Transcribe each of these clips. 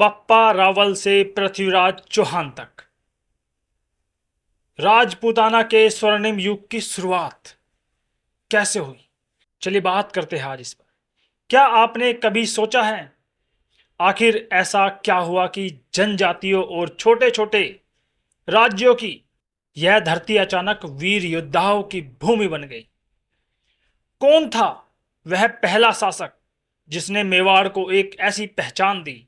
बप्पा रावल से पृथ्वीराज चौहान तक राजपूताना के स्वर्णिम युग की शुरुआत कैसे हुई। चलिए बात करते हैं आज इस पर। क्या आपने कभी सोचा है आखिर ऐसा क्या हुआ कि जनजातियों और छोटे छोटे राज्यों की यह धरती अचानक वीर योद्धाओं की भूमि बन गई। कौन था वह पहला शासक जिसने मेवाड़ को एक ऐसी पहचान दी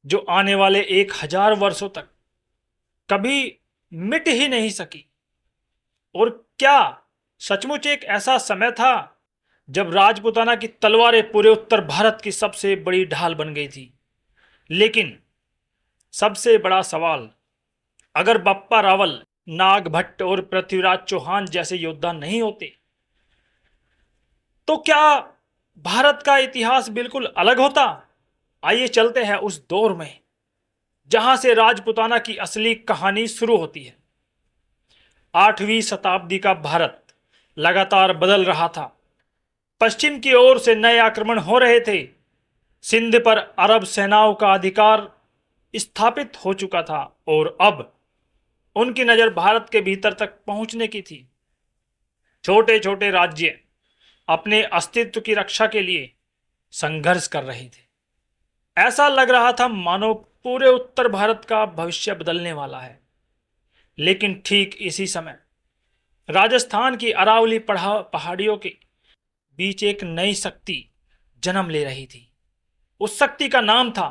जो आने वाले 1000 वर्षों तक कभी मिट ही नहीं सकी। और क्या सचमुच एक ऐसा समय था जब राजपूताना की तलवारें पूरे उत्तर भारत की सबसे बड़ी ढाल बन गई थी। लेकिन सबसे बड़ा सवाल, अगर बप्पा रावल, नागभट्ट और पृथ्वीराज चौहान जैसे योद्धा नहीं होते तो क्या भारत का इतिहास बिल्कुल अलग होता। आइए चलते हैं उस दौर में जहां से राजपूताना की असली कहानी शुरू होती है। 8वीं शताब्दी का भारत लगातार बदल रहा था। पश्चिम की ओर से नए आक्रमण हो रहे थे। सिंध पर अरब सेनाओं का अधिकार स्थापित हो चुका था और अब उनकी नजर भारत के भीतर तक पहुंचने की थी। छोटे छोटे राज्य अपने अस्तित्व की रक्षा के लिए संघर्ष कर रहे थे। ऐसा लग रहा था मानो पूरे उत्तर भारत का भविष्य बदलने वाला है। लेकिन ठीक इसी समय राजस्थान की अरावली पहाड़ियों के बीच एक नई शक्ति जन्म ले रही थी। उस शक्ति का नाम था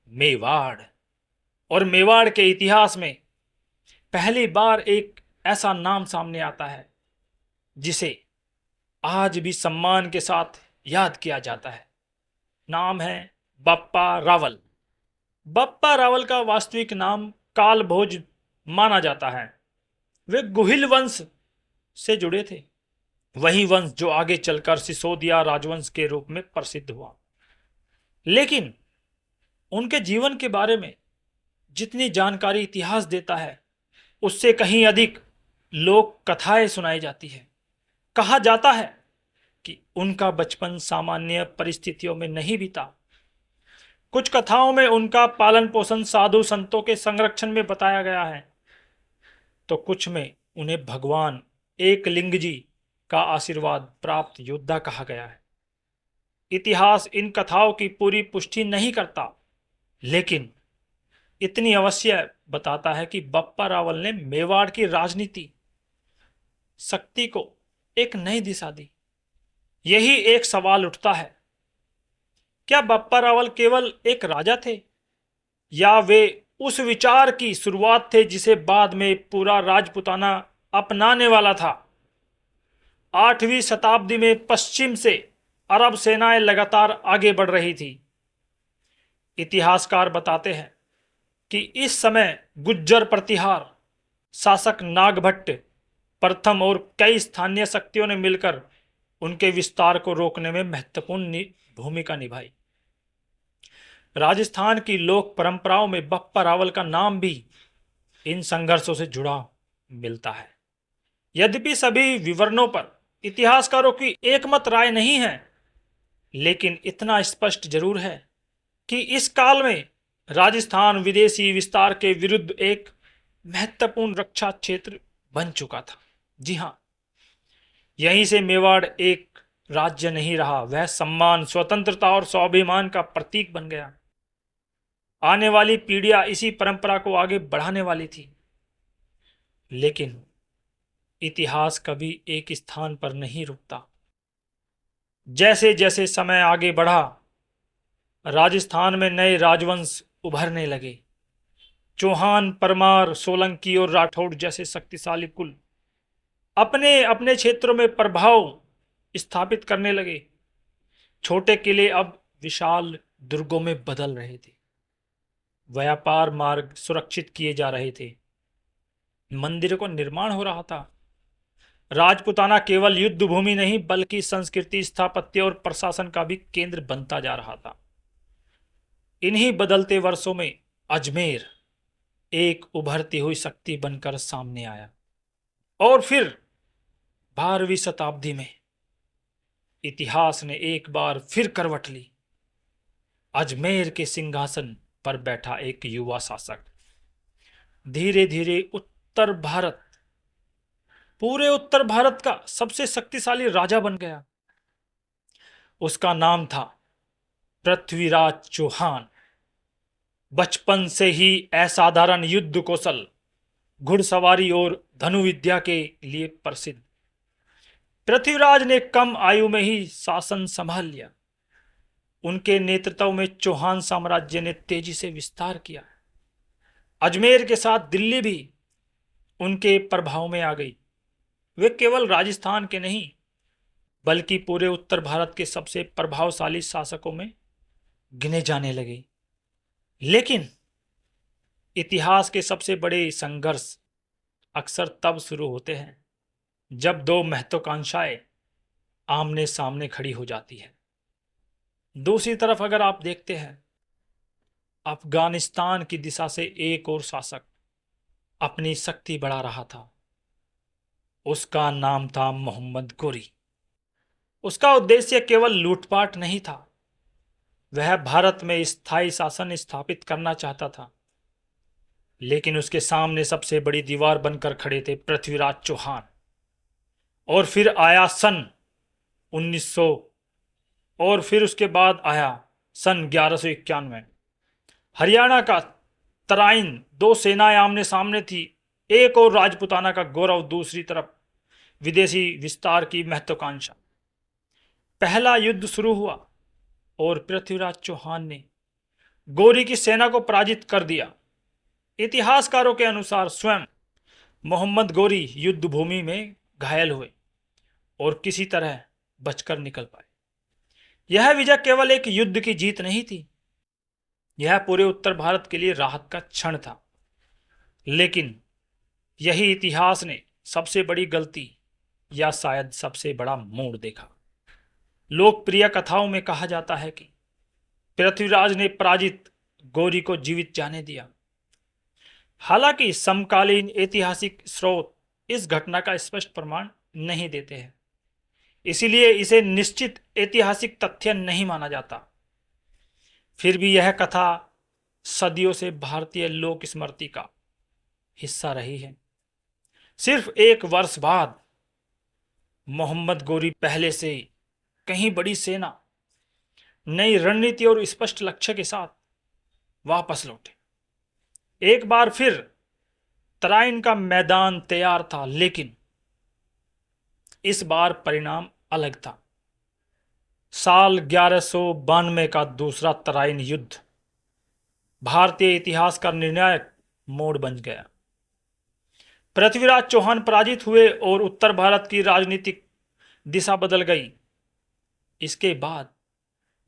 मेवाड़। और मेवाड़ के इतिहास में पहली बार एक ऐसा नाम सामने आता है जिसे आज भी सम्मान के साथ याद किया जाता है। नाम है बप्पा रावल। बप्पा रावल का वास्तविक नाम कालभोज माना जाता है। वे गुहिल वंश से जुड़े थे, वही वंश जो आगे चलकर सिसोदिया राजवंश के रूप में प्रसिद्ध हुआ। लेकिन उनके जीवन के बारे में जितनी जानकारी इतिहास देता है उससे कहीं अधिक लोक कथाएं सुनाई जाती है। कहा जाता है कि उनका बचपन सामान्य परिस्थितियों में नहीं बीता। कुछ कथाओं में उनका पालन पोषण साधु संतों के संरक्षण में बताया गया है, तो कुछ में उन्हें भगवान एकलिंग जी का आशीर्वाद प्राप्त योद्धा कहा गया है। इतिहास इन कथाओं की पूरी पुष्टि नहीं करता, लेकिन इतनी अवश्य बताता है कि बप्पा रावल ने मेवाड़ की राजनीति शक्ति को एक नई दिशा दी। यही एक सवाल उठता है, क्या बप्पा रावल केवल एक राजा थे या वे उस विचार की शुरुआत थे जिसे बाद में पूरा राजपूताना अपनाने वाला था। 8वीं शताब्दी में पश्चिम से अरब सेनाएं लगातार आगे बढ़ रही थी। इतिहासकार बताते हैं कि इस समय गुज्जर प्रतिहार शासक नागभट्ट प्रथम और कई स्थानीय शक्तियों ने मिलकर उनके विस्तार को रोकने में महत्वपूर्ण भूमिका निभाई। राजस्थान की लोक परंपराओं में बप्पा रावल का नाम भी इन संघर्षों से जुड़ा मिलता है। यद्यपि सभी विवरणों पर इतिहासकारों की एकमत राय नहीं है, लेकिन इतना स्पष्ट जरूर है कि इस काल में राजस्थान विदेशी विस्तार के विरुद्ध एक महत्वपूर्ण रक्षा क्षेत्र बन चुका था। जी हां, यहीं से मेवाड़ एक राज्य नहीं रहा, वह सम्मान, स्वतंत्रता और स्वाभिमान का प्रतीक बन गया। आने वाली पीढ़ियां इसी परंपरा को आगे बढ़ाने वाली थी। लेकिन इतिहास कभी एक स्थान पर नहीं रुकता। जैसे जैसे समय आगे बढ़ा, राजस्थान में नए राजवंश उभरने लगे। चौहान, परमार, सोलंकी और राठौड़ जैसे शक्तिशाली कुल अपने अपने क्षेत्रों में प्रभाव स्थापित करने लगे। छोटे किले अब विशाल दुर्गों में बदल रहे थे। व्यापार मार्ग सुरक्षित किए जा रहे थे। मंदिरों का निर्माण हो रहा था। राजपूताना केवल युद्ध भूमि नहीं बल्कि संस्कृति, स्थापत्य और प्रशासन का भी केंद्र बनता जा रहा था। इन्हीं बदलते वर्षों में अजमेर एक उभरती हुई शक्ति बनकर सामने आया। और फिर 12वीं शताब्दी में इतिहास ने एक बार फिर करवट ली। अजमेर के सिंहासन पर बैठा एक युवा शासक धीरे धीरे पूरे उत्तर भारत का सबसे शक्तिशाली राजा बन गया। उसका नाम था पृथ्वीराज चौहान। बचपन से ही असाधारण युद्ध कौशल, घुड़सवारी और धनुविद्या के लिए प्रसिद्ध, पृथ्वीराज ने कम आयु में ही शासन संभाल लिया। उनके नेतृत्व में चौहान साम्राज्य ने तेजी से विस्तार किया। अजमेर के साथ दिल्ली भी उनके प्रभाव में आ गई। वे केवल राजस्थान के नहीं बल्कि पूरे उत्तर भारत के सबसे प्रभावशाली शासकों में गिने जाने लगे। लेकिन इतिहास के सबसे बड़े संघर्ष अक्सर तब शुरू होते हैं जब दो महत्वाकांक्षाएं आमने सामने खड़ी हो जाती है। दूसरी तरफ अगर आप देखते हैं, अफगानिस्तान की दिशा से एक और शासक अपनी शक्ति बढ़ा रहा था। उसका नाम था मोहम्मद गोरी। उसका उद्देश्य केवल लूटपाट नहीं था, वह भारत में स्थायी शासन स्थापित करना चाहता था। लेकिन उसके सामने सबसे बड़ी दीवार बनकर खड़े थे पृथ्वीराज चौहान। और फिर आया सन 1900 और फिर उसके बाद आया सन 1191। हरियाणा का तराइन, दो सेनाएं आमने सामने थी। एक और राजपुताना का गौरव, दूसरी तरफ विदेशी विस्तार की महत्वाकांक्षा। पहला युद्ध शुरू हुआ और पृथ्वीराज चौहान ने गोरी की सेना को पराजित कर दिया। इतिहासकारों के अनुसार स्वयं मोहम्मद गोरी युद्ध भूमि में घायल हुए और किसी तरह बचकर निकल पाए। यह विजय केवल एक युद्ध की जीत नहीं थी, यह पूरे उत्तर भारत के लिए राहत का क्षण था। लेकिन यही इतिहास ने सबसे बड़ी गलती या शायद सबसे बड़ा मोड़ देखा। लोकप्रिय कथाओं में कहा जाता है कि पृथ्वीराज ने पराजित गोरी को जीवित जाने दिया। हालांकि समकालीन ऐतिहासिक स्रोत इस घटना का स्पष्ट प्रमाण नहीं देते हैं, इसीलिए इसे निश्चित ऐतिहासिक तथ्य नहीं माना जाता। फिर भी यह कथा सदियों से भारतीय लोक स्मृति का हिस्सा रही है। सिर्फ एक वर्ष बाद मोहम्मद गोरी पहले से कहीं बड़ी सेना, नई रणनीति और स्पष्ट लक्ष्य के साथ वापस लौटे। एक बार फिर तराइन का मैदान तैयार था, लेकिन इस बार परिणाम अलग था। साल 1192 का दूसरा तराइन युद्ध भारतीय इतिहास का निर्णायक मोड़ बन गया। पृथ्वीराज चौहान पराजित हुए और उत्तर भारत की राजनीतिक दिशा बदल गई। इसके बाद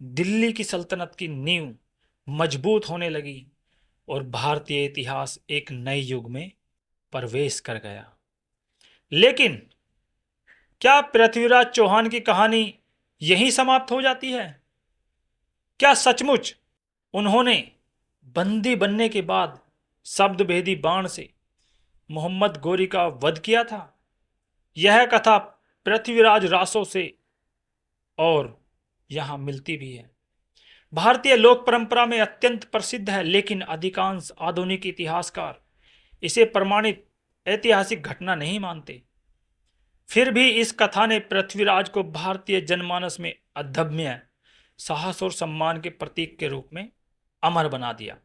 दिल्ली की सल्तनत की नींव मजबूत होने लगी और भारतीय इतिहास एक नए युग में प्रवेश कर गया। लेकिन क्या पृथ्वीराज चौहान की कहानी यहीं समाप्त हो जाती है? क्या सचमुच उन्होंने बंदी बनने के बाद शब्दभेदी बाण से मोहम्मद गोरी का वध किया था? यह कथा पृथ्वीराज रासों से और यहां मिलती भी है। भारतीय लोक परंपरा में अत्यंत प्रसिद्ध है, लेकिन अधिकांश आधुनिक इतिहासकार इसे प्रमाणित ऐतिहासिक घटना नहीं मानते। फिर भी इस कथा ने पृथ्वीराज को भारतीय जनमानस में अदम्य साहस और सम्मान के प्रतीक के रूप में अमर बना दिया।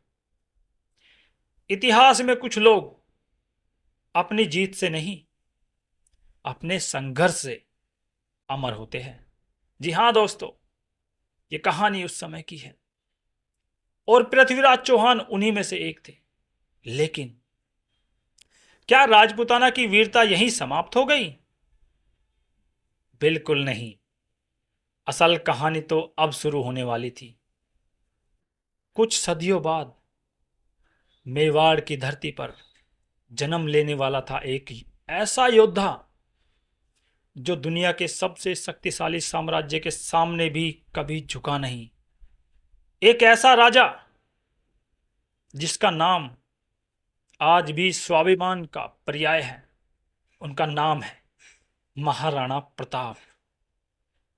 इतिहास में कुछ लोग अपनी जीत से नहीं, अपने संघर्ष से अमर होते हैं। जी हां दोस्तों, ये कहानी उस समय की है और पृथ्वीराज चौहान उन्हीं में से एक थे। लेकिन क्या राजपूताना की वीरता यहीं समाप्त हो गई? बिल्कुल नहीं। असल कहानी तो अब शुरू होने वाली थी। कुछ सदियों बाद मेवाड़ की धरती पर जन्म लेने वाला था एक ऐसा योद्धा जो दुनिया के सबसे शक्तिशाली साम्राज्य के सामने भी कभी झुका नहीं। एक ऐसा राजा जिसका नाम आज भी स्वाभिमान का पर्याय है। उनका नाम है महाराणा प्रताप।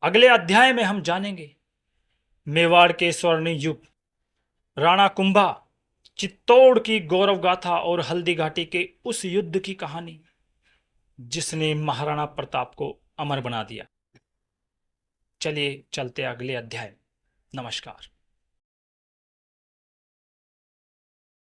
अगले अध्याय में हम जानेंगे मेवाड़ के स्वर्णिम युग, राणा कुंभा चित्तौड़ की गौरव गाथा और हल्दी घाटी के उस युद्ध की कहानी जिसने महाराणा प्रताप को अमर बना दिया। चलिए चलते अगले अध्याय। नमस्कार।